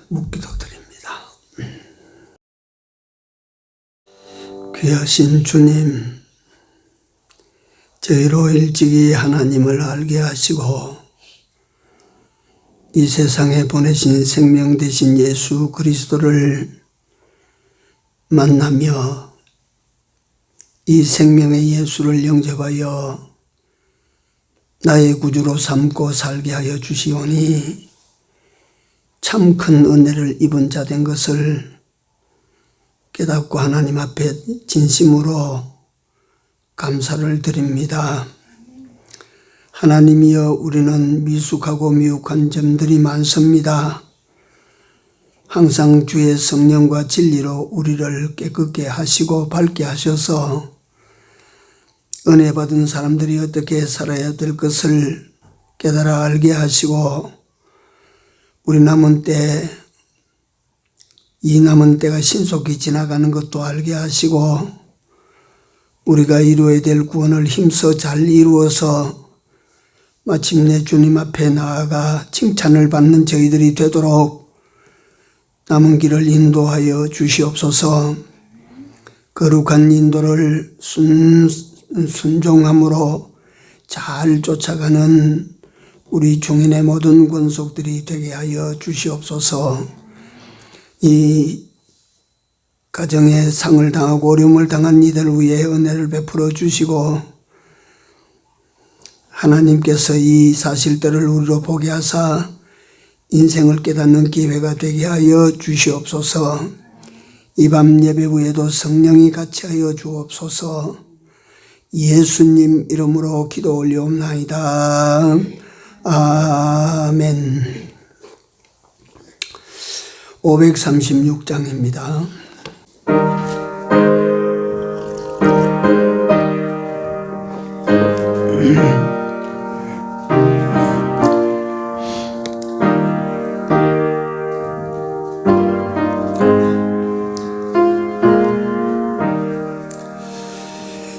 묵기도 드립니다. 귀하신 주님, 저희로 일찍이 하나님을 알게 하시고 이 세상에 보내신 생명 되신 예수 그리스도를 만나며 이 생명의 예수를 영접하여 나의 구주로 삼고 살게 하여 주시오니 참 큰 은혜를 입은 자 된 것을 깨닫고 하나님 앞에 진심으로 감사를 드립니다. 하나님이여, 우리는 미숙하고 미혹한 점들이 많습니다. 항상 주의 성령과 진리로 우리를 깨끗게 하시고 밝게 하셔서 은혜 받은 사람들이 어떻게 살아야 될 것을 깨달아 알게 하시고 우리 남은 때, 이 남은 때가 신속히 지나가는 것도 알게 하시고 우리가 이루어야 될 구원을 힘써 잘 이루어서 마침내 주님 앞에 나아가 칭찬을 받는 저희들이 되도록 남은 길을 인도하여 주시옵소서. 거룩한 인도를 순종함으로 잘 쫓아가는 우리 중인의 모든 권속들이 되게 하여 주시옵소서. 이 가정에 상을 당하고 어려움을 당한 이들 위에 은혜를 베풀어 주시고 하나님께서 이 사실들을 우리로 보게 하사 인생을 깨닫는 기회가 되게 하여 주시옵소서. 이 밤 예배 후에도 성령이 같이 하여 주옵소서. 예수님 이름으로 기도 올리옵나이다. 아멘. 536장입니다.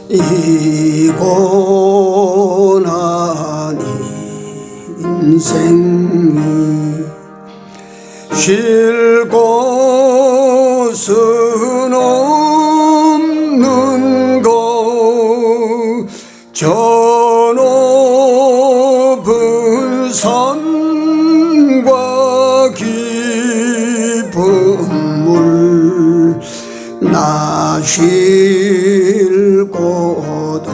이 고난 인생이 쉴 곳은 없는 것, 저 높은 산과 깊은 물, 나 쉴 곳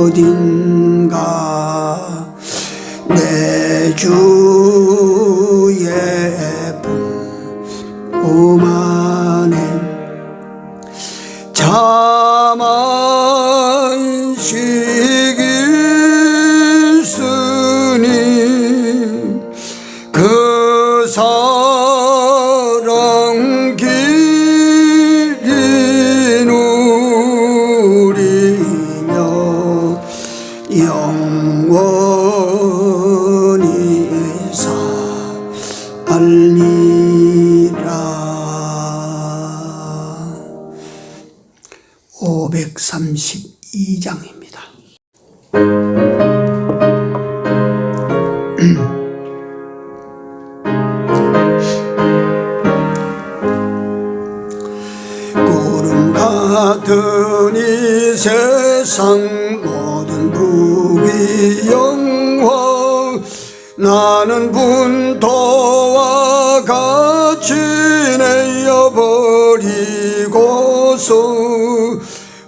어딘가, 내 주의 품 안에 참 안식이 있으니 그 사랑 길이 누리며 영원히 살리라. 532장입니다. 구름 같은 이 세상 모든 부귀 영화, 나는 분토와 같이 내어버리고서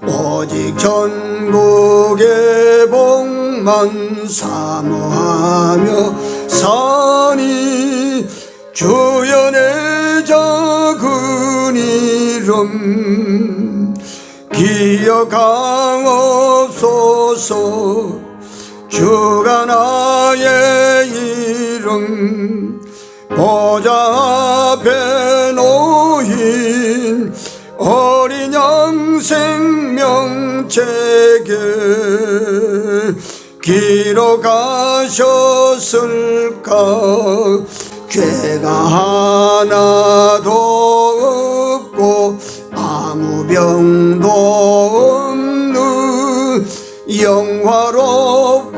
오직 천국의 복만 사모하며 사니, 주여 내 작은 이름 기억하옵소서. 주가 나의 이름 보좌 앞에 놓인 어린 양 생명책에 기록하셨을까. 죄가 하나도 없고 아무 병도 없는 영화롭고도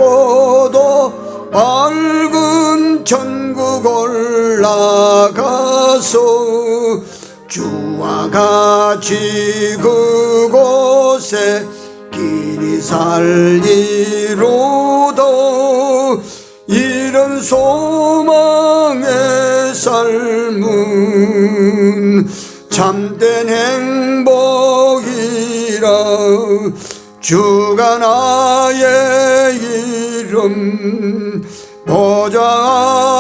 밝은 천국 올라가서 주와 같이 그곳에 길이 살리로다. 이런 소망의 삶은 참된 행복이라. 주가 나의 이름 보좌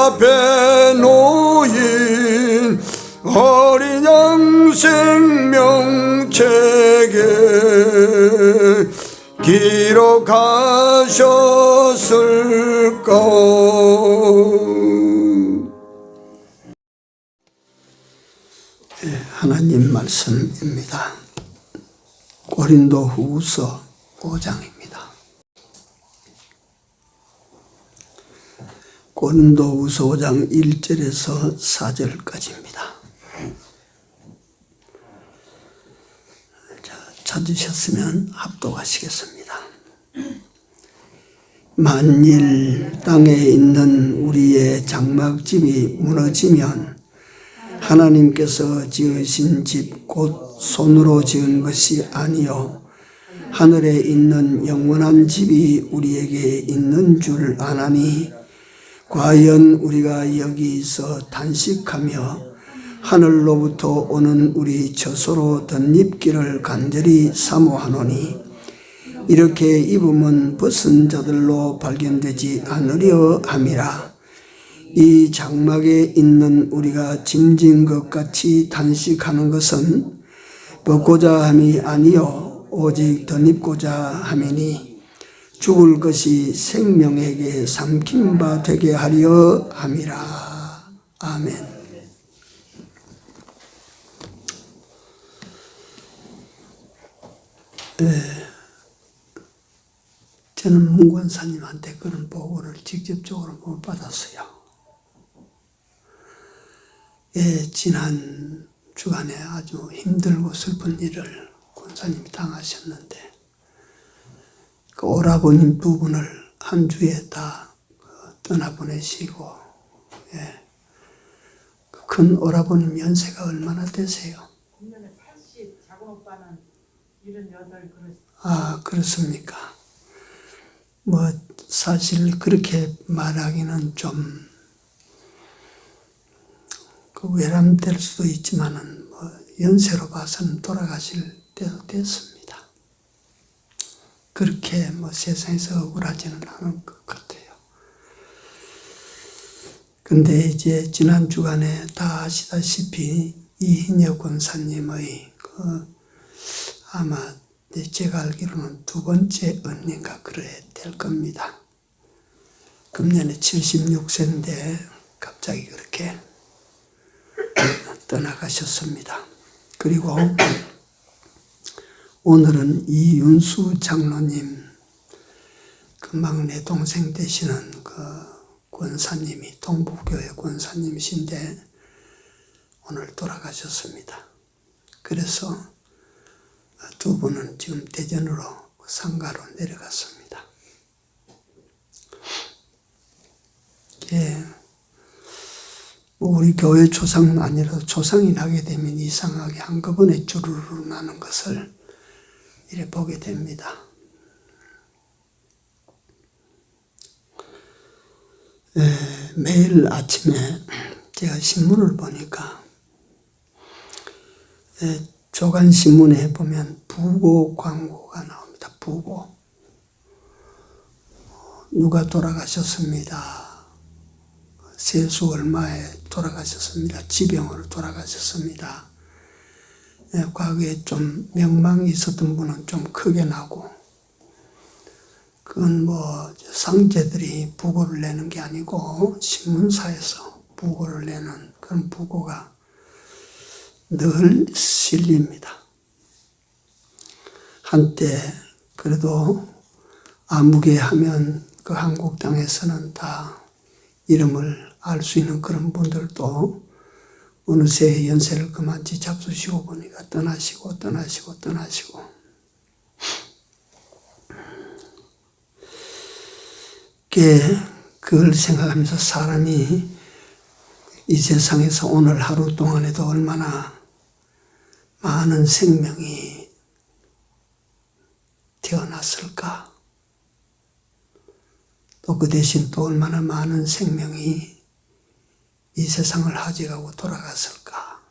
앞에 놓인 어린 양 생명책에 기록하셨을까. 하나님 말씀입니다. 고린도후서 5장입니다. 고린도후서 5장 1절에서 4절까지입니다. 찾으셨으면 합독하시겠습니다. 만일 땅에 있는 우리의 장막집이 무너지면 하나님께서 지으신 집 곧 손으로 지은 것이 아니요 하늘에 있는 영원한 집이 우리에게 있는 줄 아나니 과연 우리가 여기서 단식하며 하늘로부터 오는 우리 처소로 덧입기를 간절히 사모하노니 이렇게 입으면 벗은 자들로 발견되지 않으려 함이라. 이 장막에 있는 우리가 짐진 것 같이 단식하는 것은 벗고자 함이 아니요 오직 덧입고자 함이니 죽을 것이 생명에게 삼킨 바 되게 하려 함이라. 아멘. 저는 문 권사님한테 그런 보고를 직접적으로 못 받았어요. 지난 주간에 아주 힘들고 슬픈 일을 권사님이 당하셨는데 그 오라버님 두 분을 한 주에 다 떠나보내시고 큰 오라버님 연세가 얼마나 되세요? 80, 작은 오빠는 78 아, 그렇습니까? 뭐 사실 그렇게 말하기는 좀 그 외람될 수도 있지만은 뭐 연세로 봐서는 돌아가실 때도 됐습니다. 그렇게 뭐 세상에서 억울하지는 않은 것 같아요. 근데 이제 지난 주간에 다 아시다시피 이희녀 권사님의 아마 제가 알기로는 두 번째 언니인가 그래야 될 겁니다. 금년에 76세인데 갑자기 그렇게 떠나가셨습니다. 그리고 오늘은 이윤수 장로님, 그 막내 동생 되시는 그 권사님이 동북교회 권사님이신데 오늘 돌아가셨습니다. 그래서 두 분은 지금 대전으로 상가로 내려갔습니다. 우리 교회 조상은 아니라도 조상이 나게 되면 이상하게 한꺼번에 주르르 나는 것을 이래 보게 됩니다. 매일 아침에 제가 신문을 보니까 조간신문에 보면 부고 광고가 나옵니다. 부고. 누가 돌아가셨습니다. 세수 얼마에 돌아가셨습니다. 지병으로 돌아가셨습니다. 과거에 좀 명망이 있었던 분은 좀 크게 나고, 그건 뭐 상제들이 부고를 내는 게 아니고 신문사에서 부고를 내는 그런 부고가 늘 실립니다. 한때 그래도 아무개 하면 그 한국 땅에서는 다 이름을 알 수 있는 그런 분들도 어느새 연세를 그만치 잡수시고 보니까 떠나시고 그걸 생각하면서 사람이 이 세상에서 오늘 하루 동안에도 얼마나 많은 생명이 태어났을까? 또 그 대신 또 얼마나 많은 생명이 이 세상을 하지가고 돌아갔을까?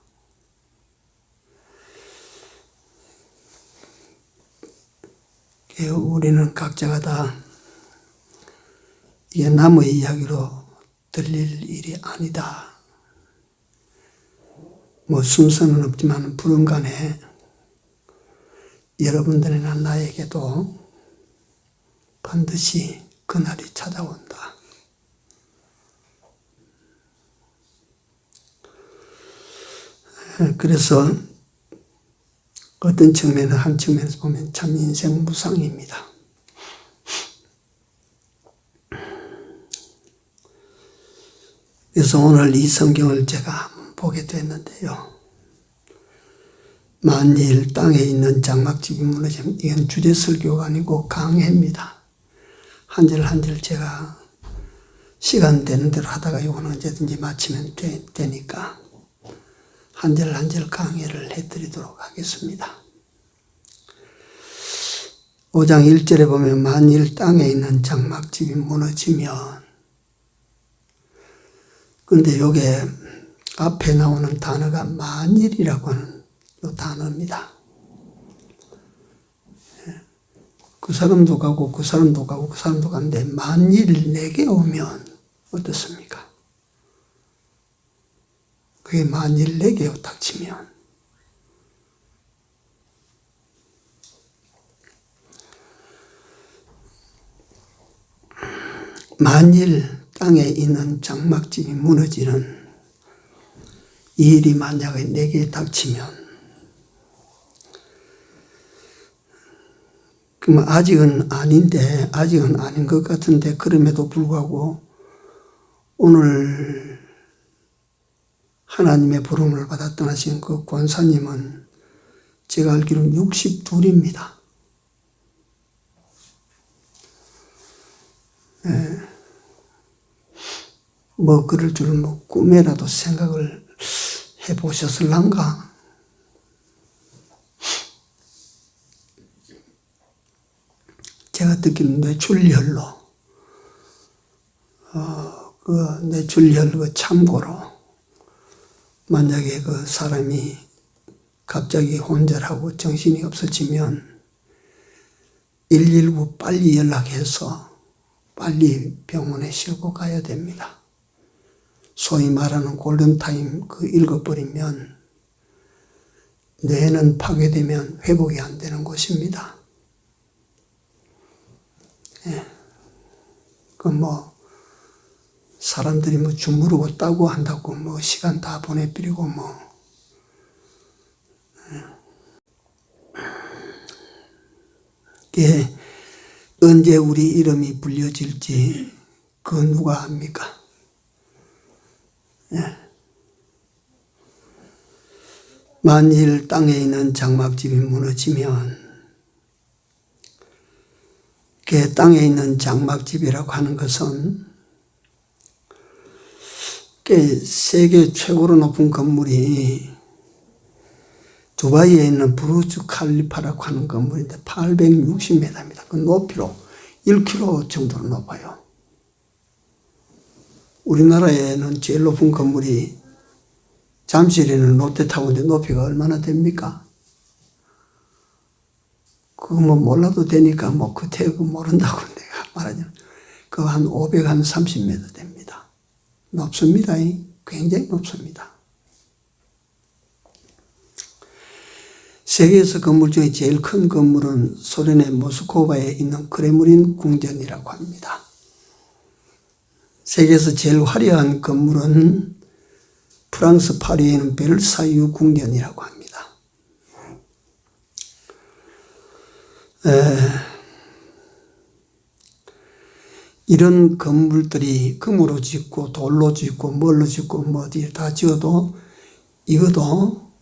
우리는 각자가 다 이게 남의 이야기로 들릴 일이 아니다. 뭐 순서는 없지만 불언간에 여러분들이나 나에게도 반드시 그날이 찾아온다. 그래서 어떤 측면에서 한 측면에서 보면 참 인생 무상입니다. 그래서 오늘 이 성경을 제가 한번 보게 됐는데요. 만일 땅에 있는 장막집이 무너지면 이건 주제 설교가 아니고 강해입니다. 한 절 한 절 제가 시간 되는 대로 하다가 이거는 언제든지 마치면 되니까 한 절 한 절 강해를 해드리도록 하겠습니다. 5장 1절에 보면 만일 땅에 있는 장막집이 무너지면, 근데 요게 앞에 나오는 단어가 만일이라고 하는 요 단어입니다. 그 사람도 가고 그 사람도 가고 그 사람도 가는데 만일 내게 오면 어떻습니까? 그게 만일 내게 닥치면 만일 땅에 있는 장막집이 무너지는 이 일이 만약에 내게 닥치면 그럼 아직은 아닌 것 같은데 그럼에도 불구하고 오늘 하나님의 부름을 받아 떠나신 그 권사님은 제가 알기로는 62입니다. 뭐 그럴 줄은 뭐 꿈에라도 생각을 해보셨을란가? 제가 듣기는 뇌출혈로, 그 뇌출혈 그 참고로 만약에 그 사람이 갑자기 혼절하고 정신이 없어지면 119 빨리 연락해서 빨리 병원에 싣고 가야 됩니다. 소위 말하는 골든타임 그 읽어버리면 뇌는 파괴되면 회복이 안 되는 것입니다. 그 뭐 사람들이 뭐 주무르고 따고 한다고 뭐 시간 다 보내버리고 뭐 이게 언제 우리 이름이 불려질지 그 누가 압니까? 만일 땅에 있는 장막집이 무너지면 그 땅에 있는 장막집이라고 하는 것은 세계 최고로 높은 건물이 두바이에 있는 부르즈 칼리파라고 하는 건물인데 860m입니다. 그 높이로 1km 정도로 높아요. 우리나라에는 제일 높은 건물이 잠실에는 롯데타워인데 높이가 얼마나 됩니까? 그거 뭐 몰라도 되니까 뭐 그때 그 모른다고 내가 말하자면 그거 한 530m 됩니다. 높습니다. 굉장히 높습니다. 세계에서 건물 중에 제일 큰 건물은 소련의 모스크바에 있는 크레므린 궁전이라고 합니다. 세계에서 제일 화려한 건물은 프랑스 파리에 있는 벨사유 궁전이라고 합니다. 이런 건물들이 금으로 짓고 돌로 짓고 뭘로 짓고 뭐 어디 다 지어도 이것도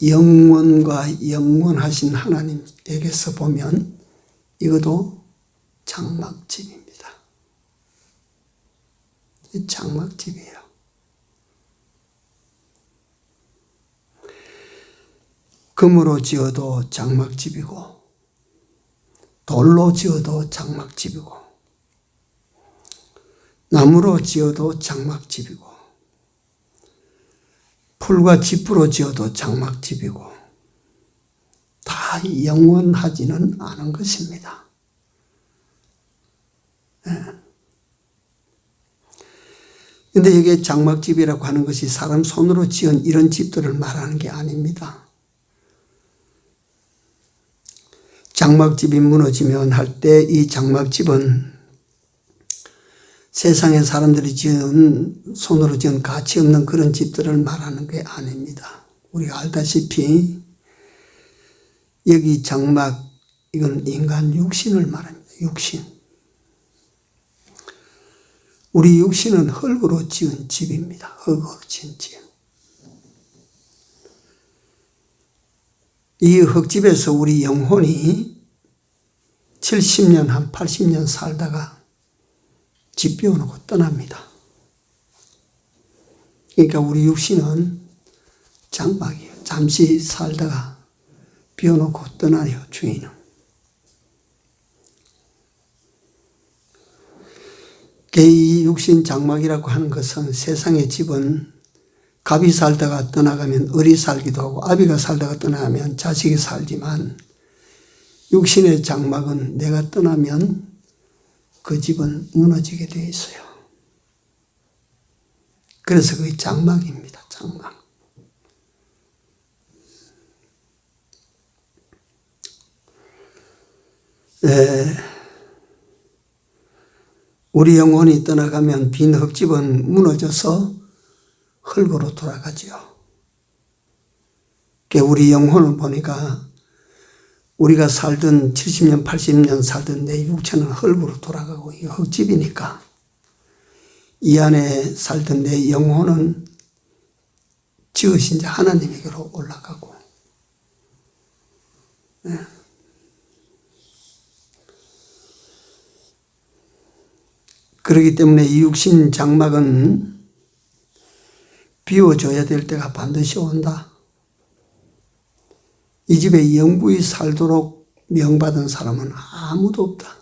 영원과 영원하신 하나님에게서 보면 이것도 장막집입니다. 이 장막집이에요. 금으로 지어도 장막집이고 돌로 지어도 장막집이고 나무로 지어도 장막집이고 풀과 지프로 지어도 장막집이고 다 영원하지는 않은 것입니다. 그런데 이게 장막집이라고 하는 것이 사람 손으로 지은 이런 집들을 말하는 게 아닙니다. 장막집이 무너지면 할 때 이 장막집은 세상에 사람들이 손으로 지은 가치 없는 그런 집들을 말하는 게 아닙니다. 우리가 알다시피 여기 장막, 이건 인간 육신을 말합니다. 육신. 우리 육신은 흙으로 지은 집입니다. 흙으로 지은 집. 이 흙집에서 우리 영혼이 70년, 한 80년 살다가 집 비워놓고 떠납니다. 그러니까 우리 육신은 장막이에요. 잠시 살다가 비워놓고 떠나요, 주인은. 이 육신 장막이라고 하는 것은 세상의 집은 갑이 살다가 떠나가면 을이 살기도 하고 아비가 살다가 떠나가면 자식이 살지만 육신의 장막은 내가 떠나면 그 집은 무너지게 되어 있어요. 그래서 그게 장막입니다. 장막. 우리 영혼이 떠나가면 빈 흙집은 무너져서 흙으로 돌아가지요. 우리 영혼을 보니까 우리가 살던 70년, 80년 살던 내 육체는 흙으로 돌아가고 이 흙집이니까 이 안에 살던 내 영혼은 지으신 자 하나님에게로 올라가고 그렇기 때문에 이 육신 장막은 비워줘야 될 때가 반드시 온다. 이 집에 영구히 살도록 명받은 사람은 아무도 없다.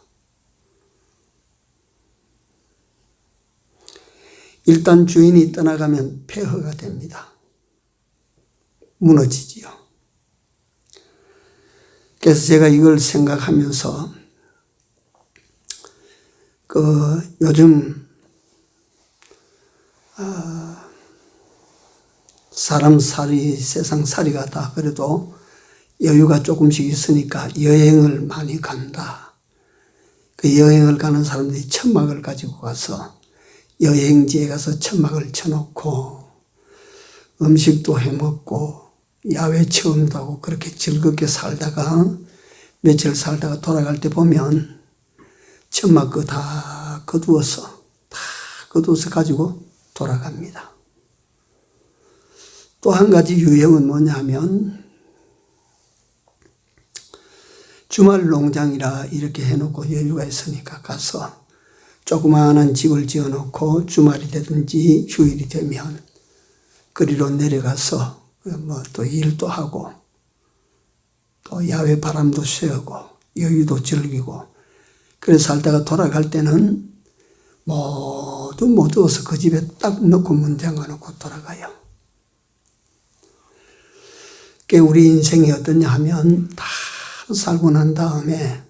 일단 주인이 떠나가면 폐허가 됩니다. 무너지지요. 그래서 제가 이걸 생각하면서 요즘 사람 살이, 세상 살이가 다 그래도 여유가 조금씩 있으니까 여행을 많이 간다. 그 여행을 가는 사람들이 천막을 가지고 가서 여행지에 가서 천막을 쳐놓고 음식도 해먹고 야외 체험도 하고 그렇게 즐겁게 살다가 며칠 살다가 돌아갈 때 보면 천막 거 다 거두어서 가지고 돌아갑니다. 또 한 가지 유형은 뭐냐면 주말 농장이라 이렇게 해놓고 여유가 있으니까 가서 조그마한 집을 지어놓고 주말이 되든지 휴일이 되면 그리로 내려가서 또 일도 하고 또 야외 바람도 쐬고 여유도 즐기고 그래서 살다가 돌아갈 때는 모두 어서 그 집에 딱 넣고 문 잠가놓고 돌아가요. 우리 인생이 어떠냐 하면 다 살고 난 다음에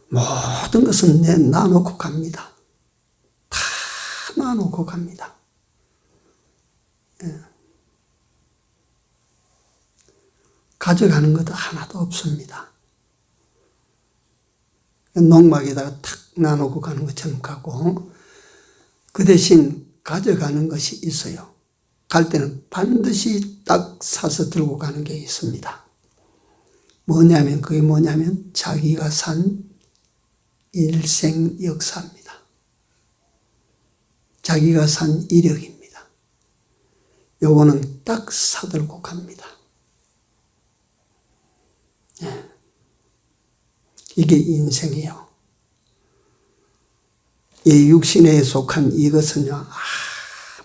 모든 것은 놔놓고 갑니다. 다 놔놓고 갑니다. 가져가는 것도 하나도 없습니다. 농막에다가 탁 놔놓고 가는 것처럼 가고 그 대신 가져가는 것이 있어요. 갈 때는 반드시 딱 사서 들고 가는 게 있습니다. 그게 뭐냐면 자기가 산 일생 역사입니다. 자기가 산 이력입니다. 요거는 딱 사들고 갑니다. 이게 인생이에요. 이 육신에 속한 이것은요,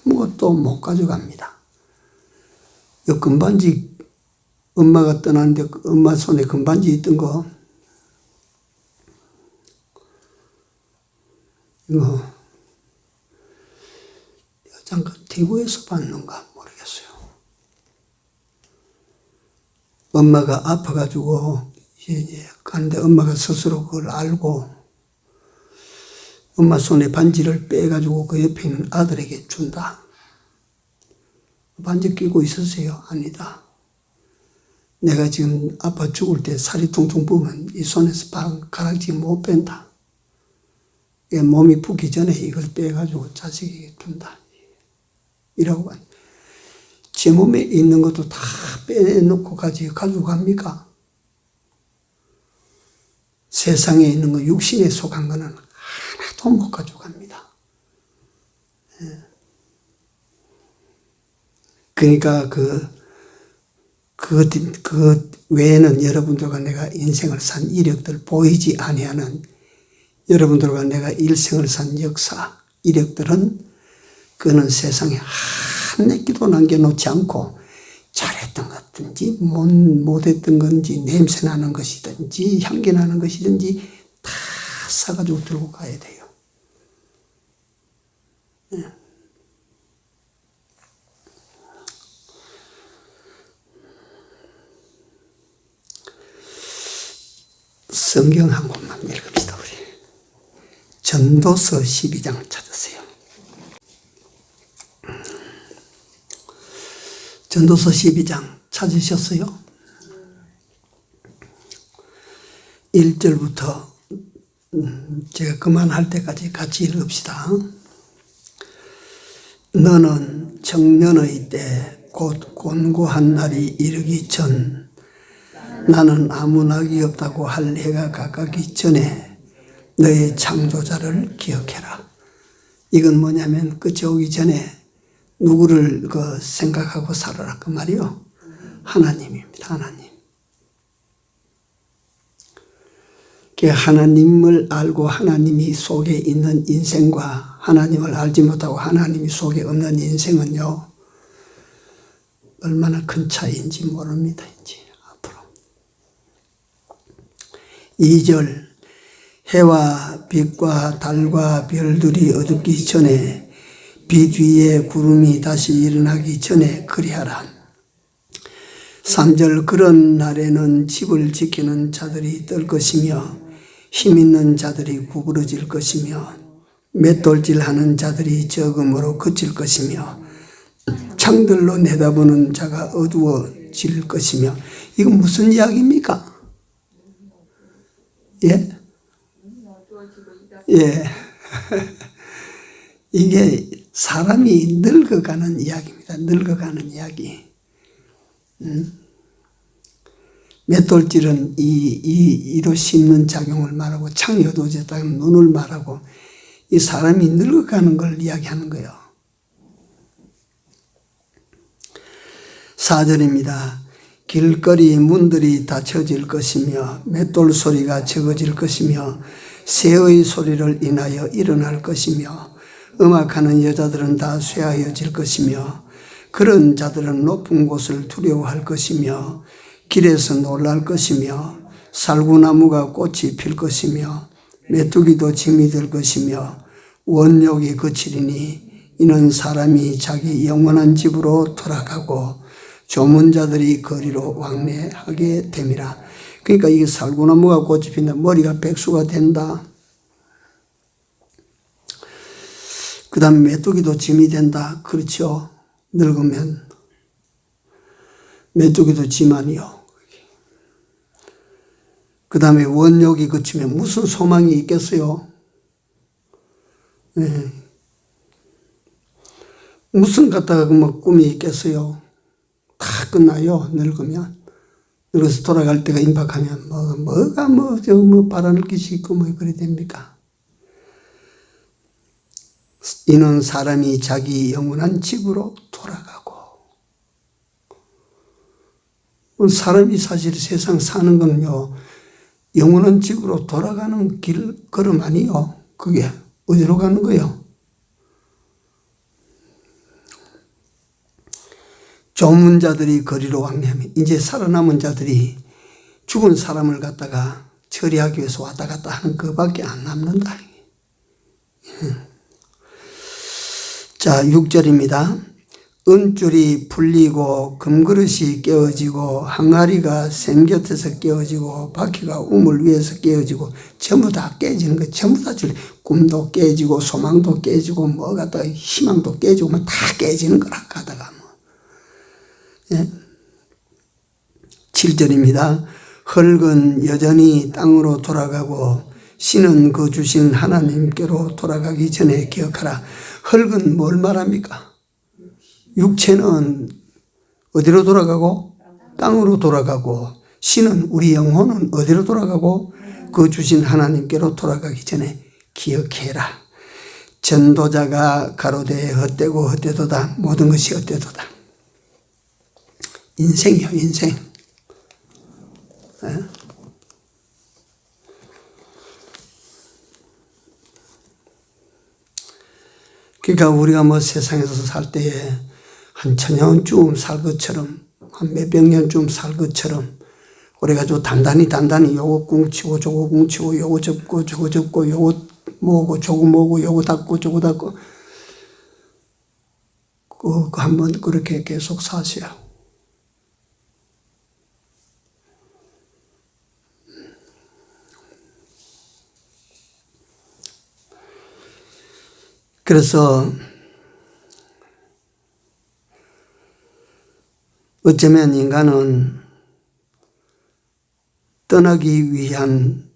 아무것도 못 가져갑니다. 이 금반지, 엄마가 떠났는데 엄마 손에 금반지 있던 거, 이거 잠깐 TV에서 봤는가 모르겠어요. 엄마가 아파가지고 이제 가는데 엄마가 스스로 그걸 알고 엄마 손에 반지를 빼가지고 그 옆에 있는 아들에게 준다. 반지 끼고 있으세요? 아니다. 내가 지금 아파 죽을 때 살이 퉁퉁 부으면 이 손에서 가락지 못 뺀다. 몸이 붓기 전에 이걸 빼가지고 자식에게 준다. 이라고 제 몸에 있는 것도 다 빼놓고 가져갑니까? 세상에 있는 거, 육신에 속한 거는 하나도 못 가져갑니다. 그러니까 그 외에는 여러분들과 내가 인생을 산 이력들 보이지 아니하는 여러분들과 내가 일생을 산 역사, 이력들은 그는 세상에 한 내끼도 남겨놓지 않고 잘했던 것든지 못했던 건지 냄새 나는 것이든지 향기 나는 것이든지 다 싸가지고 들고 가야 돼요. 성경 한 권만 읽읍시다. 우리 전도서 12장 찾으세요. 전도서 12장 찾으셨어요? 1절부터 제가 그만할 때까지 같이 읽읍시다. 너는 청년의 때 곧 곤고한 날이 이르기 전 나는 아무 낙이 없다고 할 해가 가까기 전에 너의 창조자를 기억해라. 이건 뭐냐면 끝이 오기 전에 누구를 생각하고 살아라 그 말이요. 하나님입니다. 하나님. 하나님을 알고 하나님이 속에 있는 인생과 하나님을 알지 못하고 하나님이 속에 없는 인생은요, 얼마나 큰 차이인지 모릅니다. 이제 앞으로 2절 해와 빛과 달과 별들이 어둡기 전에 빛 위에 구름이 다시 일어나기 전에 그리하라. 3절 그런 날에는 집을 지키는 자들이 떨 것이며 힘 있는 자들이 구부러질 것이며 맷돌질하는 자들이 적음으로 그칠 것이며 창들로 내다보는 자가 어두워질 것이며. 이건 무슨 이야기입니까? 예? 예. 이게 사람이 늙어가는 이야기입니다. 늙어가는 이야기. 맷돌질은 이로 씹는 작용을 말하고 창이 어두워졌다 하면 눈을 말하고 이 사람이 늙어가는 걸 이야기하는 거예요. 4절입니다. 길거리 문들이 닫혀질 것이며 맷돌 소리가 적어질 것이며 새의 소리를 인하여 일어날 것이며 음악하는 여자들은 다 쇠하여질 것이며 그런 자들은 높은 곳을 두려워할 것이며 길에서 놀랄 것이며 살구나무가 꽃이 필 것이며 메뚜기도 짐이 될 것이며 원욕이 그치리니 이는 사람이 자기 영원한 집으로 돌아가고 조문자들이 거리로 왕래하게 됨이라. 그러니까 이게 살구나무가 꽃이 핀다. 머리가 백수가 된다. 그 다음에 메뚜기도 짐이 된다. 그렇죠. 늙으면 메뚜기도 짐 아니요. 그 다음에 원욕이 그치면 무슨 소망이 있겠어요? 네. 무슨 갖다가 뭐 꿈이 있겠어요? 다 끝나요. 늙으면. 늙어서 돌아갈 때가 임박하면 뭐가 바라는 것이 있고 뭐 그래 됩니까? 이는 사람이 자기 영원한 집으로 돌아가고. 사람이 사실 세상 사는 건요, 영원한 집으로 돌아가는 길 걸음 아니요. 그게 어디로 가는 거예요? 조문 자들이 거리로 왕래하며 이제 살아남은 자들이 죽은 사람을 갖다가 처리하기 위해서 왔다 갔다 하는 그밖에 안 남는다. 자, 6절입니다. 은줄이 풀리고 금그릇이 깨어지고 항아리가 샘 곁에서 깨어지고 바퀴가 우물 위에서 깨어지고 전부 다 깨지는 거. 전부 다 꿈도 깨지고 소망도 깨지고 뭐 갖다 희망도 깨지고 뭐 다 깨지는 거라 하다가 뭐. 예. 7절입니다. 흙은 여전히 땅으로 돌아가고 신은 그 주신 하나님께로 돌아가기 전에 기억하라. 흙은 뭘 말합니까? 육체는 어디로 돌아가고? 땅으로 돌아가고, 신은 우리 영혼은 어디로 돌아가고? 그 주신 하나님께로 돌아가기 전에 기억해라. 전도자가 가로되 헛되고 헛되도다. 모든 것이 헛되도다. 인생이요, 인생. 네? 그러니까 우리가 뭐 세상에서 살 때에 한 천년쯤 살 것처럼, 한 몇백 년쯤 살 것처럼, 그래가지고 단단히 요거 꿍치고 저거 꿍치고 요거 접고 저거 접고 요거 모으고 저거 모으고 요거 닦고 저거 닦고, 그 한번 그렇게 계속 사세요. 그래서 어쩌면 인간은 떠나기 위한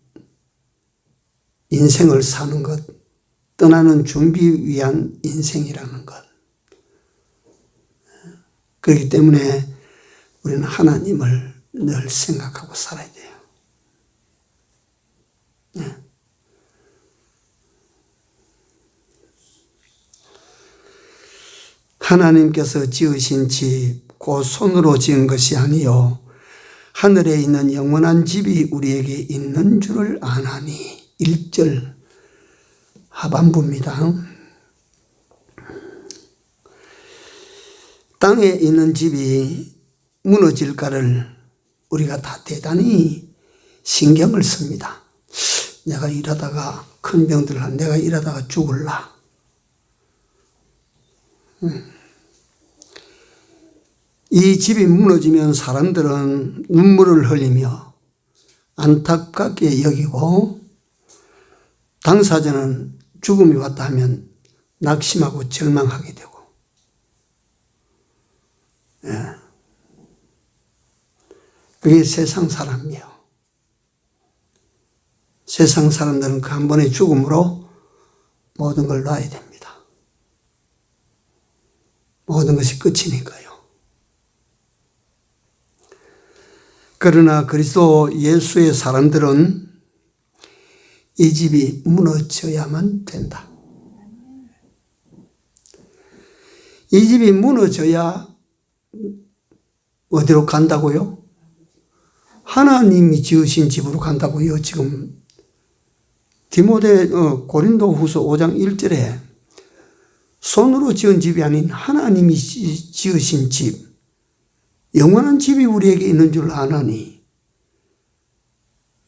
인생을 사는 것, 떠나는 준비 위한 인생이라는 것. 그렇기 때문에 우리는 하나님을 늘 생각하고 살아야 돼요. 네. 하나님께서 지으신 집, 곧 손으로 지은 것이 아니요 하늘에 있는 영원한 집이 우리에게 있는 줄을 아나니. 1절 하반부입니다. 땅에 있는 집이 무너질까를 우리가 다 대단히 신경을 씁니다. 내가 일하다가 큰 병들 한 내가 일하다가 죽을라. 이 집이 무너지면 사람들은 눈물을 흘리며 안타깝게 여기고, 당사자는 죽음이 왔다 하면 낙심하고 절망하게 되고, 예. 그게 세상 사람이에요. 세상 사람들은 그 한 번의 죽음으로 모든 걸 놔야 됩니다. 모든 것이 끝이니까요. 그러나 그리스도 예수의 사람들은 이 집이 무너져야만 된다. 이 집이 무너져야 어디로 간다고요? 하나님이 지으신 집으로 간다고요. 지금 고린도 후서 5장 1절에 손으로 지은 집이 아닌 하나님이 지으신 집, 영원한 집이 우리에게 있는 줄 아나니.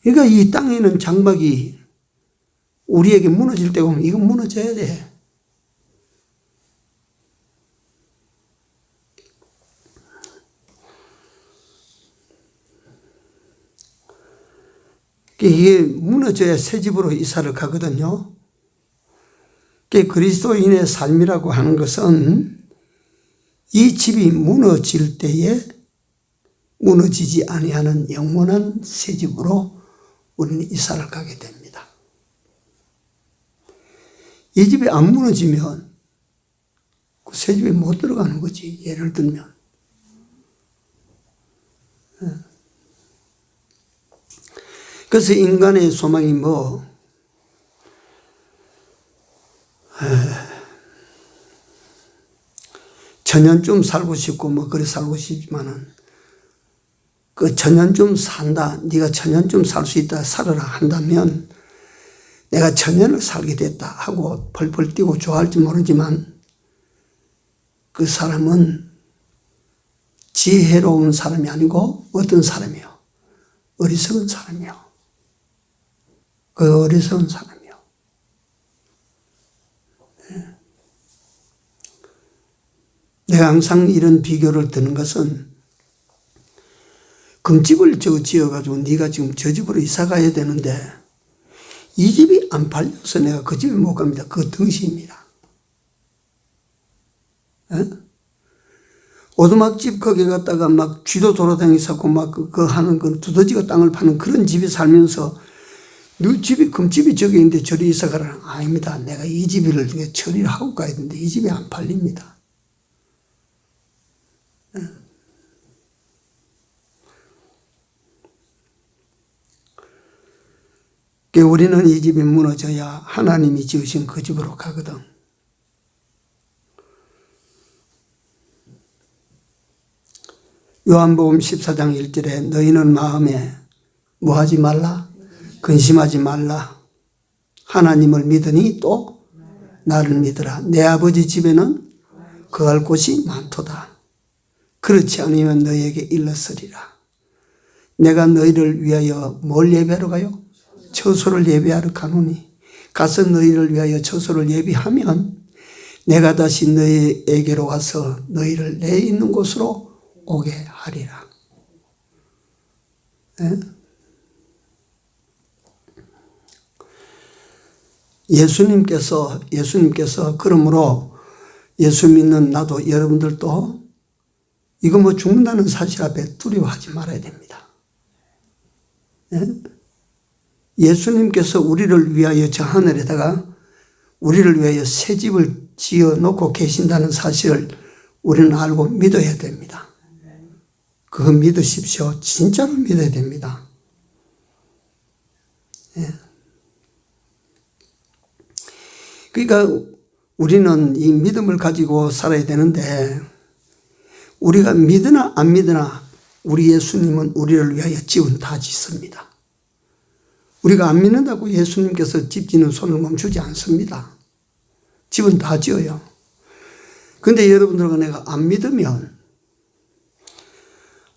그러니까 이 땅에 있는 장막이 우리에게 무너질 때 보면 이건 무너져야 돼. 이게 무너져야 새 집으로 이사를 가거든요. 그리스도인의 삶이라고 하는 것은 이 집이 무너질 때에 무너지지 아니하는 영원한 새 집으로 우리는 이사를 가게 됩니다. 이 집이 안 무너지면 그 새 집에 못 들어가는 거지. 예를 들면. 그래서 인간의 소망이 천년쯤 살고 싶고 그래 살고 싶지만은 그 천년쯤 산다, 네가 천년쯤 살 수 있다 살아라 한다면 내가 천년을 살게 됐다 하고 펄펄 뛰고 좋아할지 모르지만 그 사람은 지혜로운 사람이 아니고 어떤 사람이요? 어리석은 사람이요. 그 어리석은 사람이요. 내가 항상 이런 비교를 드는 것은 금집을 지어가지고 네가 지금 저 집으로 이사 가야 되는데 이 집이 안 팔려서 내가 그 집에 못 갑니다. 그 등시입니다. 오두막집 거기 갔다가 막 쥐도 돌아다니고 막 그 하는 그 두더지가 땅을 파는 그런 집에 살면서 너 집이 금집이 저기 있는데 저리 이사 가라. 아닙니다. 내가 이 집을 처리를 하고 가야 되는데 이 집이 안 팔립니다. 우리는 이 집이 무너져야 하나님이 지으신 그 집으로 가거든. 요한복음 14장 1절에 너희는 마음에 뭐하지 말라? 근심하지 말라. 하나님을 믿으니 또 나를 믿으라. 내 아버지 집에는 거할 곳이 많도다. 그렇지 않으면 너희에게 일렀으리라. 내가 너희를 위하여 뭘 예배하러 가요? 처소를 예비하러 가노니 가서 너희를 위하여 처소를 예비하면 내가 다시 너희에게로 와서 너희를 내 있는 곳으로 오게 하리라. 예수님께서 그러므로 예수 믿는 나도 여러분들도 이거 뭐 죽는다는 사실 앞에 두려워하지 말아야 됩니다. 예수님께서 우리를 위하여 저 하늘에다가 우리를 위하여 새 집을 지어 놓고 계신다는 사실을 우리는 알고 믿어야 됩니다. 그거 믿으십시오. 진짜로 믿어야 됩니다. 그러니까 우리는 이 믿음을 가지고 살아야 되는데 우리가 믿으나 안 믿으나 우리 예수님은 우리를 위하여 집은 다 짓습니다. 우리가 안 믿는다고 예수님께서 집 짓는 손을 멈추지 않습니다. 집은 다 지어요. 그런데 여러분들과 내가 안 믿으면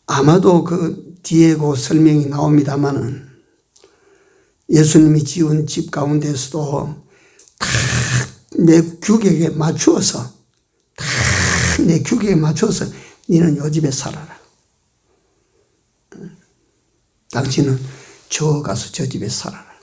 아마도 그 뒤에 그 설명이 나옵니다마는 예수님이 지은 집 가운데서도 다 내 규격에 맞추어서 너는 요 집에 살아라. 당신은 저 가서 저 집에 살아라.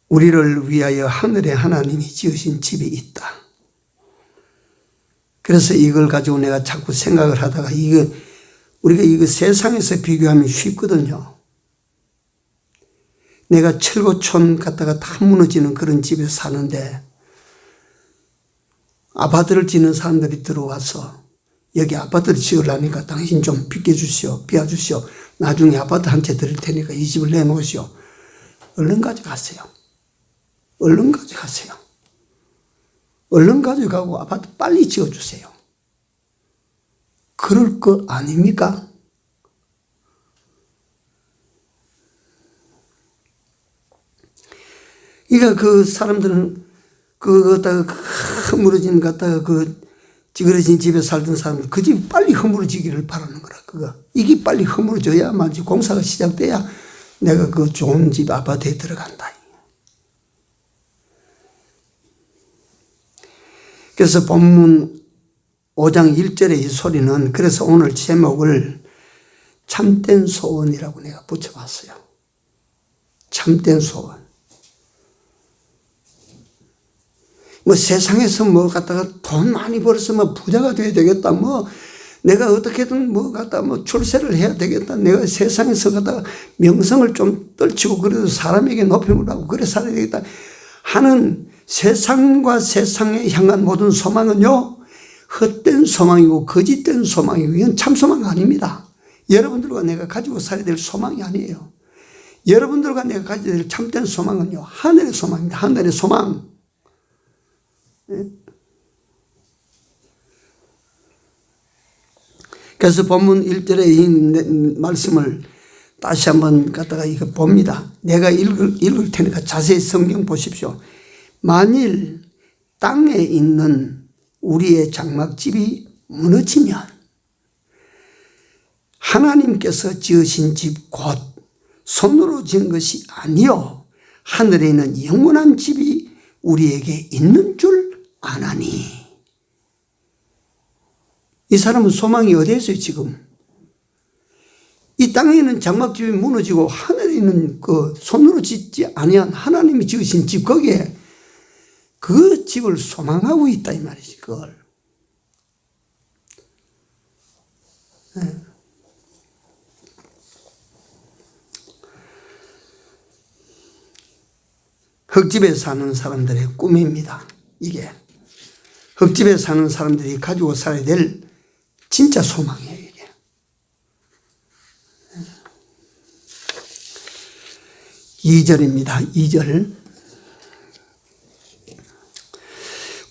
우리를 위하여 하늘에 하나님이 지으신 집이 있다. 그래서 이걸 가지고 내가 자꾸 생각을 하다가 우리가 이거 세상에서 비교하면 쉽거든요. 내가 철거촌 갔다가 다 무너지는 그런 집에 사는데 아파트를 짓는 사람들이 들어와서 여기 아파트를 지으려니까 당신 좀 비워주시오. 나중에 아파트 한 채 드릴 테니까 이 집을 내놓으시오. 얼른 가져가세요. 얼른 가져가고 아파트 빨리 지어주세요. 그럴 거 아닙니까? 그러니까 그 사람들은 갖다가 허물어진 갖다가 그 찌그러진 집에 살던 사람들 그 집이 빨리 허물어지기를 바라는 거라. 이게 빨리 허물어져야만 공사가 시작돼야 내가 그 좋은 집 아파트에 들어간다. 그래서 본문 5장 1절의 이 소리는 그래서 오늘 제목을 참된 소원이라고 내가 붙여봤어요. 참된 소원. 뭐 세상에서 뭐 갖다가 돈 많이 벌어서 뭐 부자가 돼야 되겠다. 뭐 내가 어떻게든 뭐 갖다가 뭐 출세를 해야 되겠다. 내가 세상에서 갖다가 명성을 좀 떨치고 그래도 사람에게 높임을 하고 그래 살아야 되겠다 하는 세상과 세상에 향한 모든 소망은요, 헛된 소망이고 거짓된 소망이고 이건 참 소망 아닙니다. 여러분들과 내가 가지고 살아야 될 소망이 아니에요. 여러분들과 내가 가져야 될 참된 소망은요, 하늘의 소망입니다. 하늘의 소망. 그래서 본문 1절의 이 말씀을 다시 한번 갖다가 이거 봅니다. 내가 읽을 테니까 자세히 성경 보십시오. 만일 땅에 있는 우리의 장막집이 무너지면 하나님께서 지으신 집 곧 손으로 지은 것이 아니요 하늘에 있는 영원한 집이 우리에게 있는 줄 아나니. 이 사람은 소망이 어디에 있어요 지금? 이 땅에 있는 장막집이 무너지고 하늘에 있는 그 손으로 짓지 아니한 하나님이 지으신 집 거기에 그 집을 소망하고 있다 이 말이지 그걸. 네. 흙집에 사는 사람들의 꿈입니다. 이게 흙집에 사는 사람들이 가지고 살아야 될 진짜 소망이에요. 이게 2절입니다. 2절.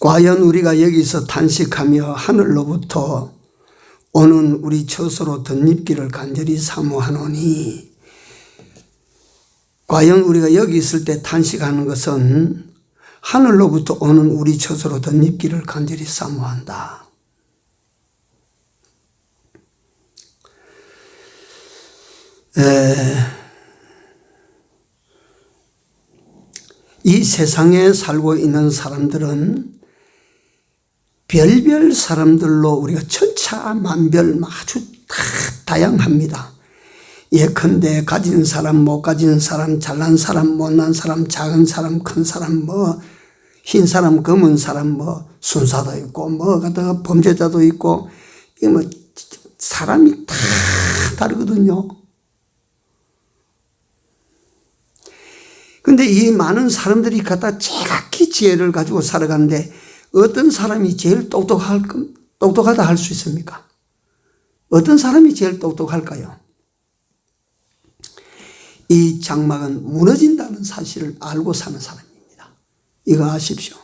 과연 우리가 여기서 탄식하며 하늘로부터 오는 우리 처소로 덧입기를 간절히 사모하노니. 과연 우리가 여기 있을 때 탄식하는 것은 하늘로부터 오는 우리 처소로 덧입기를 간절히 사모한다. 이 세상에 살고 있는 사람들은 별별 사람들로 우리가 천차만별 아주 다 다양합니다. 예컨대 가진 사람, 못 가진 사람, 잘난 사람, 못난 사람, 작은 사람, 큰 사람, 뭐 흰 사람, 검은 사람, 뭐 순사도 있고, 뭐 갖다가 범죄자도 있고, 이게 뭐 사람이 다 다르거든요. 근데 이 많은 사람들이 갖다 제각기 지혜를 가지고 살아가는데 어떤 사람이 제일 똑똑하다 할 수 있습니까? 어떤 사람이 제일 똑똑할까요? 이 장막은 무너진다는 사실을 알고 사는 사람입니다. 이거 아십시오.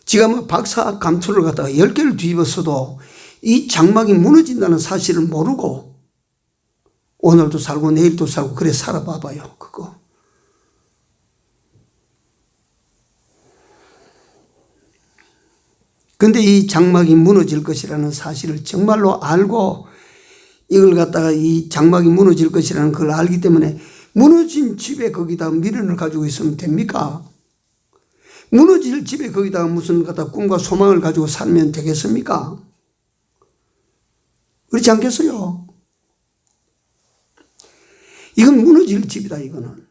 지가 뭐 박사 감투를 갖다가 10개를 뒤집었어도 이 장막이 무너진다는 사실을 모르고 오늘도 살고 내일도 살고 그래 살아봐봐요. 그거. 근데 이 장막이 무너질 것이라는 사실을 정말로 알고 이걸 갖다가 이 장막이 무너질 것이라는 걸 알기 때문에 무너진 집에 거기다 미련을 가지고 있으면 됩니까? 무너질 집에 거기다가 무슨 갖다 꿈과 소망을 가지고 살면 되겠습니까? 그렇지 않겠어요? 이건 무너질 집이다 이거는.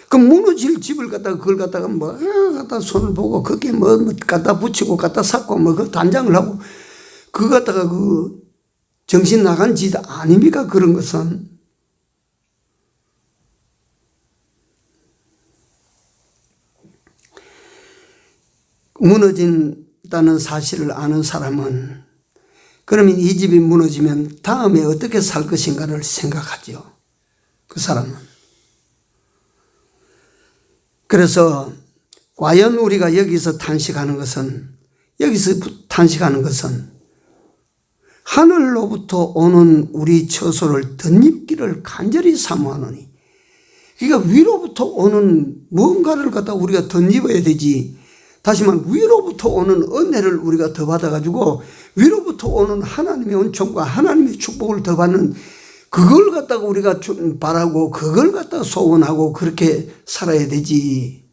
그 무너질 집을 갖다가 그걸 갖다가 뭐 갖다 손을 보고 그게 뭐 갖다 붙이고 갖다 삭고 뭐 그 단장을 하고 그거 갖다가 그 정신 나간 짓 아닙니까? 그런 것은. 무너진다는 사실을 아는 사람은 그러면 이 집이 무너지면 다음에 어떻게 살 것인가를 생각하죠. 그 사람은. 그래서 과연 우리가 여기서 탄식하는 것은 하늘로부터 오는 우리 처소를 덧입기를 간절히 사모하노니. 그러니까 위로부터 오는 뭔가를 갖다 우리가 덧입어야 되지. 다시 말하면 위로부터 오는 은혜를 우리가 더 받아가지고 위로부터 오는 하나님의 은총과 하나님의 축복을 더 받는 그걸 갖다가 우리가 바라고 그걸 갖다가 소원하고 그렇게 살아야 되지.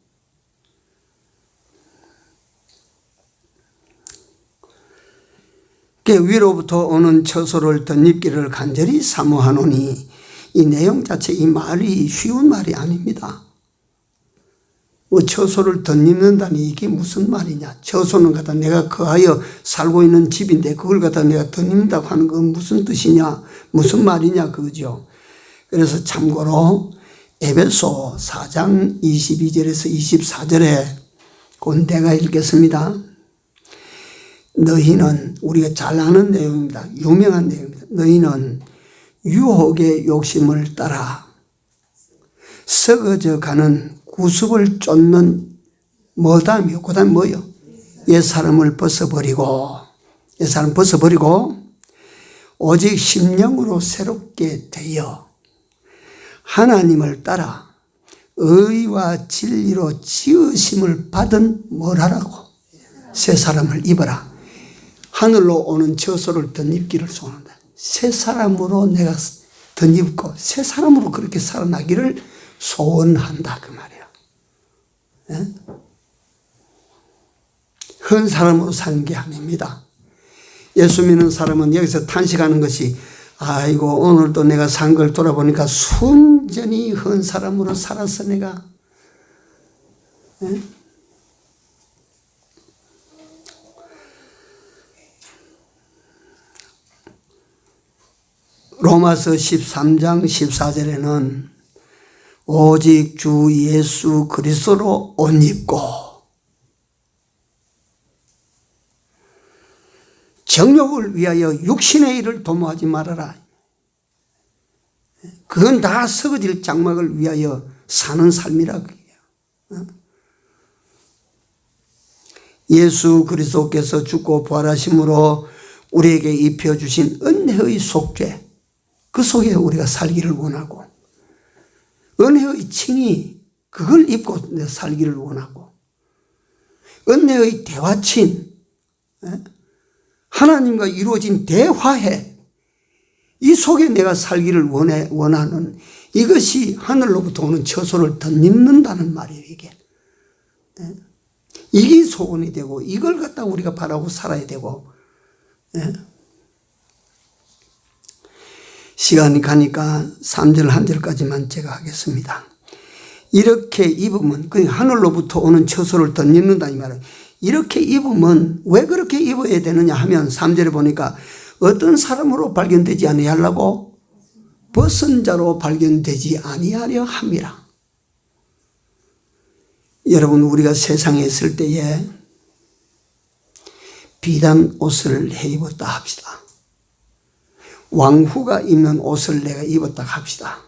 위로부터 오는 처소를 덧입기를 간절히 사모하노니. 이 내용 자체 이 말이 쉬운 말이 아닙니다. 뭐 처소를 덧입는다니 이게 무슨 말이냐. 처소는 갖다 내가 거하여 살고 있는 집인데 그걸 갖다 내가 덧입는다고 하는 건 무슨 뜻이냐, 무슨 말이냐 그거죠. 그래서 참고로 에베소 4장 22절에서 24절에 곧 내가 읽겠습니다. 너희는, 우리가 잘 아는 내용입니다. 유명한 내용입니다. 너희는 유혹의 욕심을 따라 썩어져 가는 구습을 쫓는 뭐 다음이요? 그 다음 뭐요? 옛사람을 벗어버리고, 옛사람 벗어버리고 오직 심령으로 새롭게 되어 하나님을 따라 의와 진리로 지으심을 받은 뭘 하라고? 새 사람을 입어라. 하늘로 오는 저소를 덧입기를 소원한다. 새 사람으로 내가 덧입고 새 사람으로 그렇게 살아나기를 소원한다 그 말이야. 예? 한 사람으로 사는 게 아닙니다. 예수 믿는 사람은 여기서 탄식하는 것이 아이고 오늘도 내가 산 걸 돌아보니까 순전히 한 사람으로 살아서 내가 예? 로마서 13장 14절에는 오직 주 예수 그리스도로 옷 입고 정욕을 위하여 육신의 일을 도모하지 말아라. 그건 다 썩어질 장막을 위하여 사는 삶이라 그래요. 예수 그리스도께서 죽고 부활하심으로 우리에게 입혀주신 은혜의 속죄, 그 속에 우리가 살기를 원하고 은혜의 칭의, 그걸 입고 살기를 원하고 은혜의 대화친, 하나님과 이루어진 대화해, 이 속에 내가 살기를 원하는 이것이 하늘로부터 오는 처소를 덧입는다는 말이에요. 이게 소원이 되고 이걸 갖다 우리가 바라고 살아야 되고. 시간이 가니까 3절 한 절까지만 제가 하겠습니다. 이렇게 입으면 그러니까 하늘로부터 오는 처소를 덧입는다 이 말이에요. 이렇게 입으면 왜 그렇게 입어야 되느냐 하면 3절에 보니까 어떤 사람으로 발견되지 아니하려고 벗은 자로 발견되지 아니하려 함이라. 여러분 우리가 세상에 있을 때에 비단 옷을 해 입었다 합시다. 왕후가 입는 옷을 내가 입었다 합시다.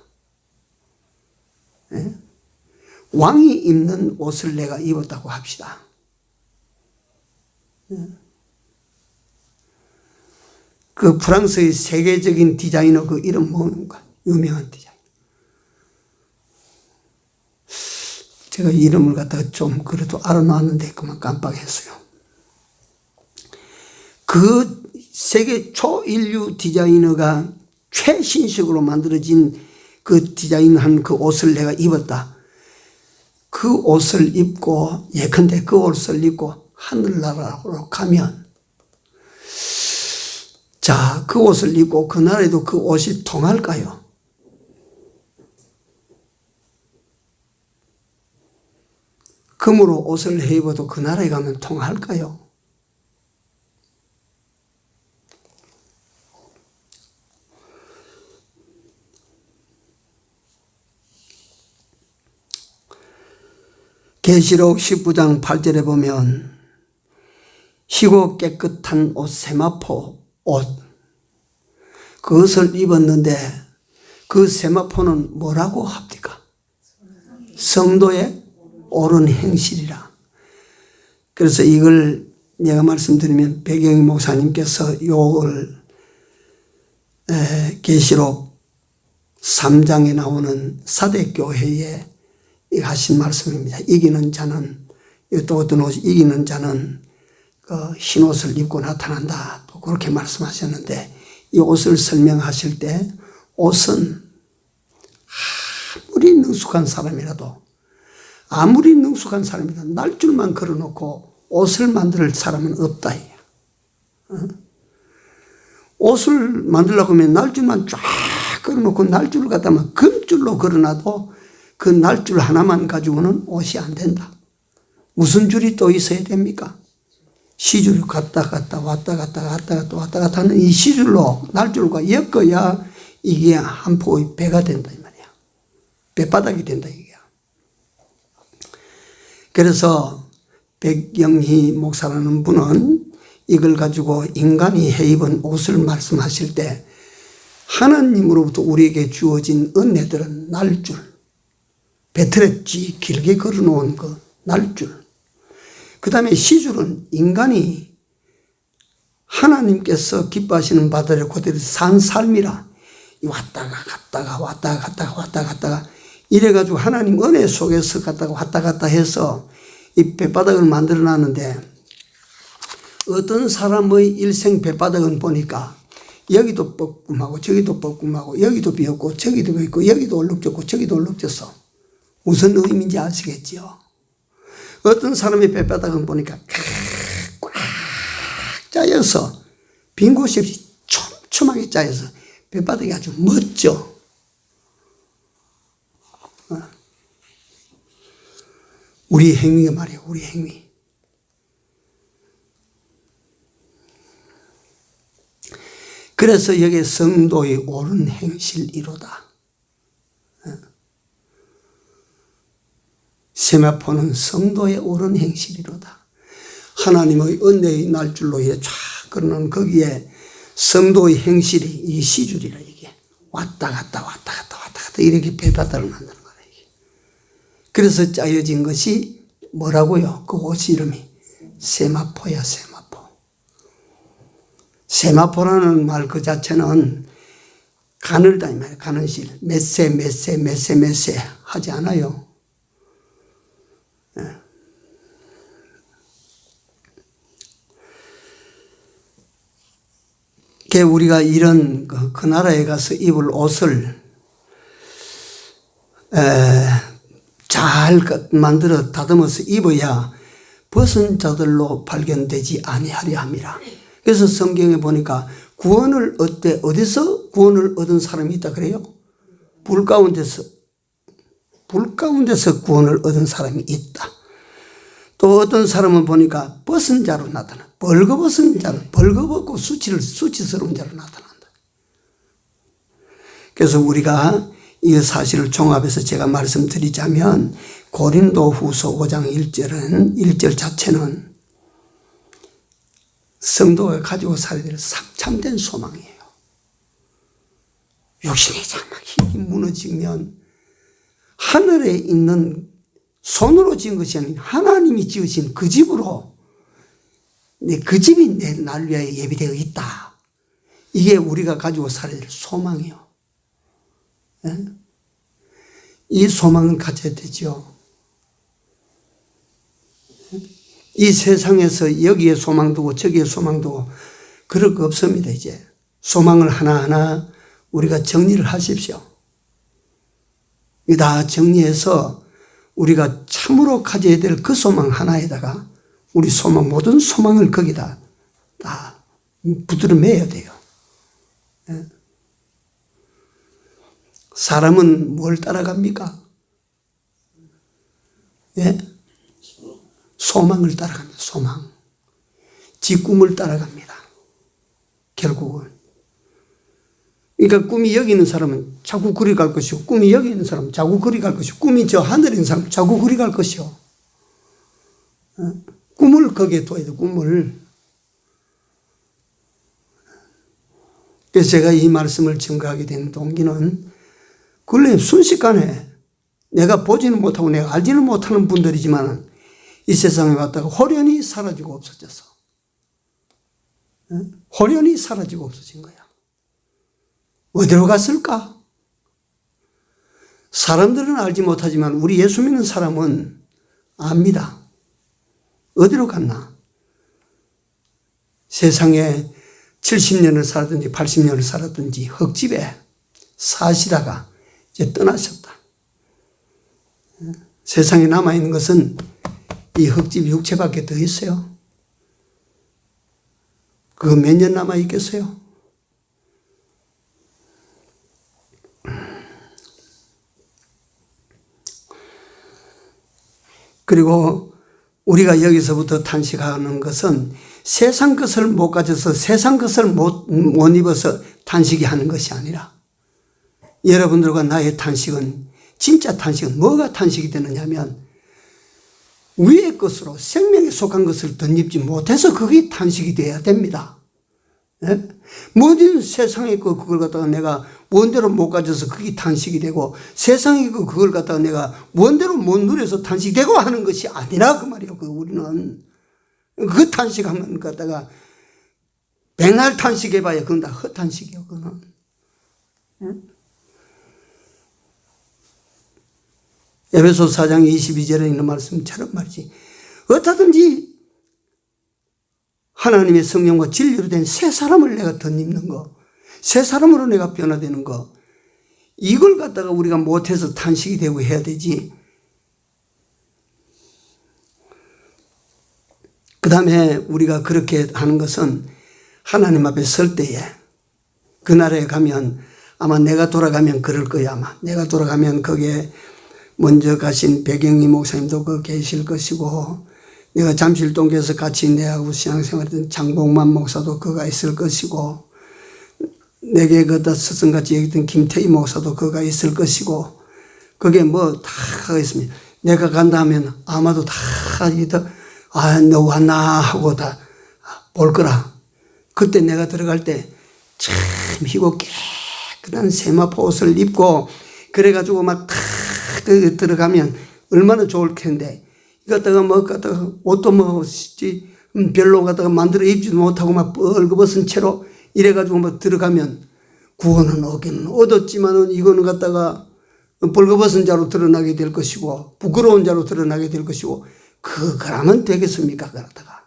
왕이 입는 옷을 내가 입었다고 합시다. 그 프랑스의 세계적인 디자이너 그 이름 뭔가 유명한 디자이너. 제가 이름을 갖다가 좀 그래도 알아놨는데 그만 깜빡했어요. 그 세계 초인류 디자이너가 최신식으로 만들어진 그 디자인한 그 옷을 내가 입었다. 그 옷을 입고 예컨대 그 옷을 입고 하늘나라로 가면 자, 그 옷을 입고 그 나라에도 그 옷이 통할까요? 금으로 옷을 해 입어도 그 나라에 가면 통할까요? 계시록 19장 8절에 보면 희고 깨끗한 옷, 세마포 옷, 그것을 입었는데 그 세마포는 뭐라고 합니까? 성도의 옳은 행실이라. 그래서 이걸 내가 말씀드리면 백영희 목사님께서 이걸 계시록 3장에 나오는 사대교회에 하신 말씀입니다. 이기는 자는, 또 어떤 옷이 이기는 자는 그 흰 옷을 입고 나타난다. 또 그렇게 말씀하셨는데 이 옷을 설명하실 때 옷은 아무리 능숙한 사람이라도 날줄만 걸어놓고 옷을 만들 사람은 없다. 옷을 만들려고 하면 날줄만 쫙 걸어놓고 날줄을 갖다만 금줄로 걸어놔도 그 날줄 하나만 가지고는 옷이 안 된다. 무슨 줄이 또 있어야 됩니까? 시줄이 왔다 갔다 하는 이 시줄로 날줄과 엮어야 이게 한 폭의 배가 된다 이 말이야. 배바닥이 된다 이게. 그래서 백영희 목사라는 분은 이걸 가지고 인간이 해 입은 옷을 말씀하실 때 하나님으로부터 우리에게 주어진 은혜들은 날줄, 배틀에 길게 걸어놓은 그 날줄, 그 다음에 시줄은 인간이 하나님께서 기뻐하시는 바다를 그대로 산 삶이라. 왔다가 갔다가 왔다가 갔다가 왔다가 갔다가 이래가지고 하나님 은혜 속에서 갔다가 왔다 갔다 해서 이 뱃바닥을 만들어 놨는데, 어떤 사람의 일생 뱃바닥은 보니까 여기도 뻐끔하고 저기도 뻐끔하고 여기도 비었고 저기도 비었고 여기도 얼룩졌고 저기도 얼룩졌어. 무슨 의미인지 아시겠지요? 어떤 사람의 뱃바닥은 보니까 꽉 짜여서 빈 곳이 없이 촘촘하게 짜여서 뱃바닥이 아주 멋져. 우리 행위가 말이에요. 우리 행위. 그래서 여기에 성도의 옳은 행실이로다. 세마포는 성도의 옳은 행실이로다. 하나님의 은혜의 날줄로 이렇게 쫙 그러는 거기에 성도의 행실이 이 시줄이라. 이게 왔다 갔다 왔다 갔다 왔다 갔다 이렇게 뱃바닥을 만드는 거다. 이게. 그래서 짜여진 것이 뭐라고요? 그 옷 이름이 세마포야. 세마포. 세마포라는 말 그 자체는 가늘다 이 말이에요. 가는실. 몇세 하지 않아요. 우리가 이런 그 나라에 가서 입을 옷을 잘 만들어 다듬어서 입어야 벗은 자들로 발견되지 아니하려 함이라. 그래서 성경에 보니까 구원을 어디서 구원을 얻은 사람이 있다 그래요? 불 가운데서 구원을 얻은 사람이 있다. 또 어떤 사람은 보니까 벗은 자로 나타나. 벌거벗은 자로, 벌거벗고 수치스러운 자로 나타난다. 그래서 우리가 이 사실을 종합해서 제가 말씀드리자면, 고린도후서 5장 1절은 1절 자체는 성도가 가지고 살아야 될 참된 소망이에요. 육신이 장막이 무너지면 하늘에 있는 손으로 지은 것이 아닌 하나님이 지으신 그 집으로, 그 집이 날 위하여 예비되어 있다. 이게 우리가 가지고 살아야 될 소망이요. 이 소망은 가져야 되죠. 이 세상에서 여기에 소망 두고 저기에 소망 두고 그럴 거 없습니다. 이제 소망을 하나하나 우리가 정리를 하십시오. 다 정리해서 우리가 참으로 가져야 될 그 소망 하나에다가 우리 소망, 모든 소망을 거기다 다 붙들어 매야 돼요. 사람은 뭘 따라갑니까? 예? 소망을 따라갑니다. 소망. 지 꿈을 따라갑니다. 결국은. 그러니까 꿈이 여기 있는 사람은 자꾸 그리 갈 것이고, 꿈이 여기 있는 사람은 자꾸 그리 갈 것이고, 꿈이 저 하늘에 있는 사람은 자꾸 그리 갈 것이요. 꿈을 거기에 둬야 돼, 꿈을. 그래서 제가 이 말씀을 증거하게 된 동기는, 근래 순식간에 내가 보지는 못하고 내가 알지는 못하는 분들이지만 이 세상에 왔다가 호련히 사라지고 없어졌어. 호련히 사라지고 없어진 거야. 어디로 갔을까? 사람들은 알지 못하지만 우리 예수 믿는 사람은 압니다. 어디로 갔나? 세상에 70년을 살았든지 80년을 살았든지 흙집에 사시다가 이제 떠나셨다. 세상에 남아있는 것은 이 흙집 육체밖에 더 있어요. 그거 몇 년 남아있겠어요? 그리고 우리가 여기서부터 탄식하는 것은 세상 것을 못 가져서 세상 것을 못 입어서 탄식이 하는 것이 아니라, 여러분들과 나의 탄식은, 진짜 탄식은 뭐가 탄식이 되느냐면 위의 것으로 생명에 속한 것을 덧입지 못해서 그게 탄식이 돼야 됩니다. 예? 모든 세상에 있고 그걸 갖다가 내가 원대로 못 가져서 그게 탄식이 되고, 세상에 있고 그걸 갖다가 내가 원대로 못 누려서 탄식이 되고 하는 것이 아니라 그 말이에요. 우리는 그 탄식하면 갖다가 백날 탄식해봐야 그건 다 헛탄식이요. 그거는. 에베소 4장 22절에 있는 말씀처럼 말이지. 어떻든지 하나님의 성령과 진리로 된 새 사람을 내가 덧입는 거, 새 사람으로 내가 변화되는 거, 이걸 갖다가 우리가 못해서 탄식이 되고 해야 되지. 그 다음에 우리가 그렇게 하는 것은 하나님 앞에 설 때에, 그 나라에 가면 아마 내가 돌아가면 그럴 거야. 아마 내가 돌아가면 거기에 먼저 가신 백영희 목사님도 그 계실 것이고, 내가 잠실동교에서 같이 내하고 신앙생활했던 장봉만 목사도 그가 있을 것이고, 내게 그다 스승같이 얘기했던 김태희 목사도 그가 있을 것이고, 그게 뭐 다 하겠습니다. 내가 간다 하면 아마도 다 너 왔나 하고 다 볼 거라. 그때 내가 들어갈 때 참 희고 깨끗한 세마포 옷을 입고 그래가지고 막 탁 들어가면 얼마나 좋을 텐데, 이것다가 뭐 갖다가 옷도 뭐 별로 갖다가 만들어 입지도 못하고 막 뻘거벗은 채로 이래가지고 뭐 들어가면 구원은 얻기는 얻었지만은 이거는 갖다가 벌거벗은 자로 드러나게 될 것이고 부끄러운 자로 드러나게 될 것이고, 그러면 되겠습니까? 그러다가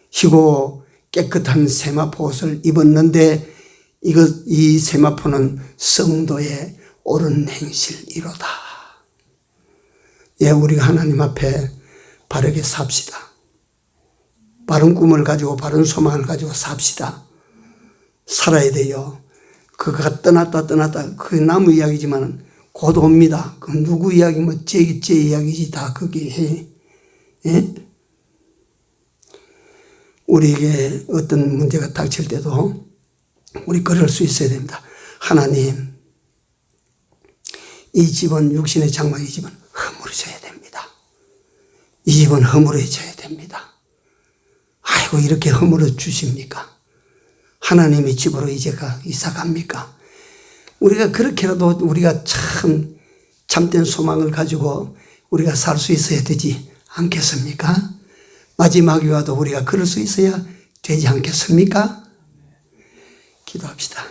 희고 깨끗한 세마포 옷을 입었는데 이 세마포는 성도의 옳은 행실이로다. 예, 우리가 하나님 앞에 바르게 삽시다. 바른 꿈을 가지고 바른 소망을 가지고 삽시다. 살아야 돼요. 그가 떠났다 그 나무 이야기지만 곧 옵니다. 그 누구 이야기 뭐 제 이야기지 다 그게. 예? 우리에게 어떤 문제가 닥칠 때도 우리 그럴 수 있어야 됩니다. 하나님, 이 집은 육신의 장막, 이 집은 허물어져야 됩니다. 이 집은 허물어져야 됩니다. 아이고 이렇게 허물어 주십니까? 하나님의 집으로 이제가 이사 갑니까? 우리가 그렇게라도 우리가 참 참된 소망을 가지고 우리가 살 수 있어야 되지 않겠습니까? 마지막에 와도 우리가 그럴 수 있어야 되지 않겠습니까? 기도합시다.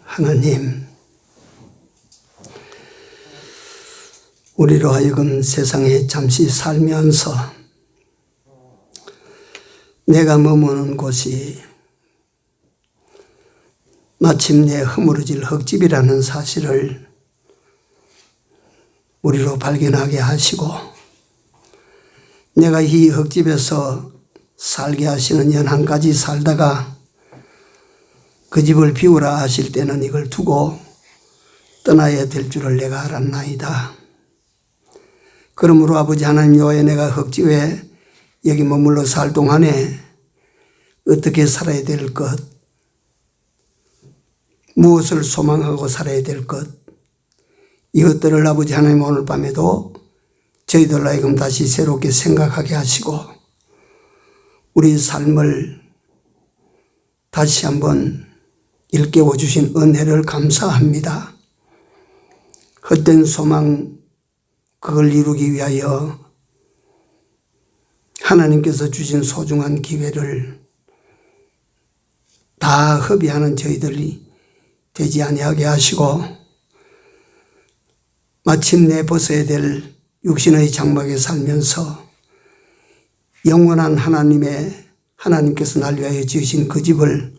하나님, 우리로 하여금 세상에 잠시 살면서 내가 머무는 곳이 마침내 허물어질 흙집이라는 사실을 우리로 발견하게 하시고, 내가 이 흙집에서 살게 하시는 연한까지 살다가 그 집을 비우라 하실 때는 이걸 두고 떠나야 될 줄을 내가 알았나이다. 그러므로 아버지 하나님 여호와, 내가 흙집에 여기 머물러 살 동안에 어떻게 살아야 될 것, 무엇을 소망하고 살아야 될 것, 이것들을 아버지 하나님 오늘 밤에도 저희들 하여금 다시 새롭게 생각하게 하시고 우리 삶을 다시 한번 일깨워 주신 은혜를 감사합니다. 헛된 소망, 그걸 이루기 위하여 하나님께서 주신 소중한 기회를 다 허비하는 저희들이 되지 아니하게 하시고, 마침내 벗어야 될 육신의 장막에 살면서 영원한 하나님께서 날 위하여 지으신 그 집을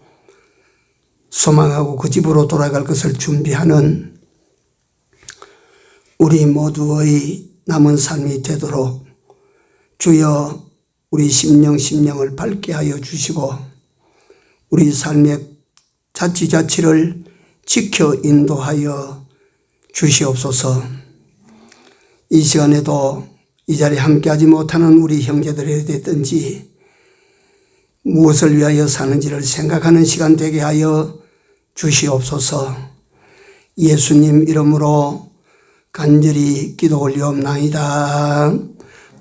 소망하고 그 집으로 돌아갈 것을 준비하는 우리 모두의 남은 삶이 되도록 주여 우리 심령을 밝게 하여 주시고 우리 삶의 자치자치를 지켜 인도하여 주시옵소서. 이 시간에도 이 자리에 함께하지 못하는 우리 형제들이 됐든지 무엇을 위하여 사는지를 생각하는 시간 되게 하여 주시옵소서. 예수님 이름으로 간절히 기도 올리옵나이다.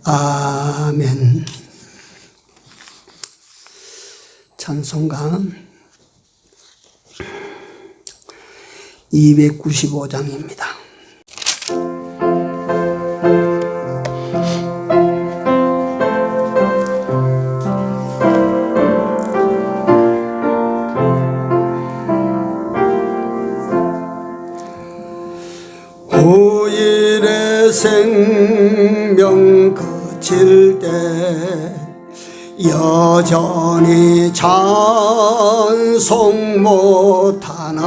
아멘. 찬송가 295장입니다. 후일의 생명 그칠 때 여전히 찬송 못하나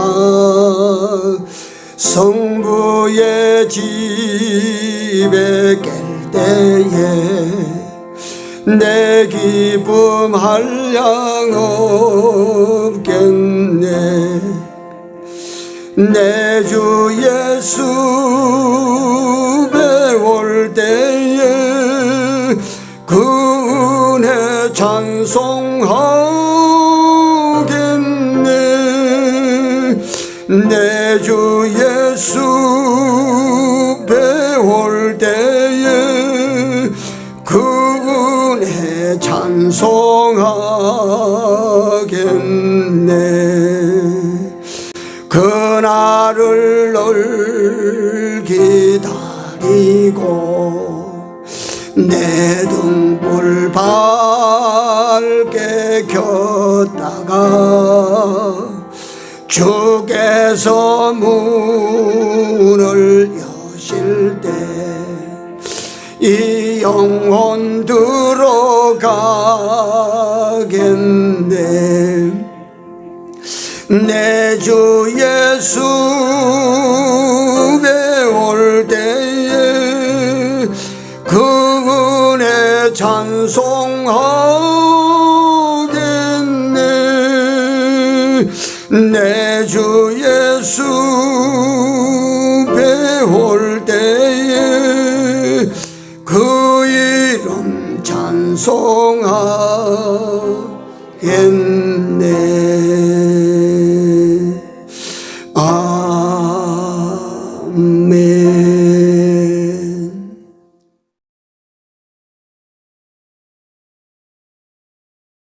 성부의 집에 깰 때에 내 기쁨 한량 없겠네. 내 주 예수 배울 때에 그 은혜 찬송하겠네. 내 주 예수 배울 때에 그 은혜 찬송하겠네. 그날을 늘 기다리고 내 등불 밝게 켰다가 주께서 문을 여실 때 이 영혼 들어가겠네. 내 주 예수 배울 때에 그 은혜 찬송하겠네. 내 주 예수 배울 때에 그 이름 찬송하겠네.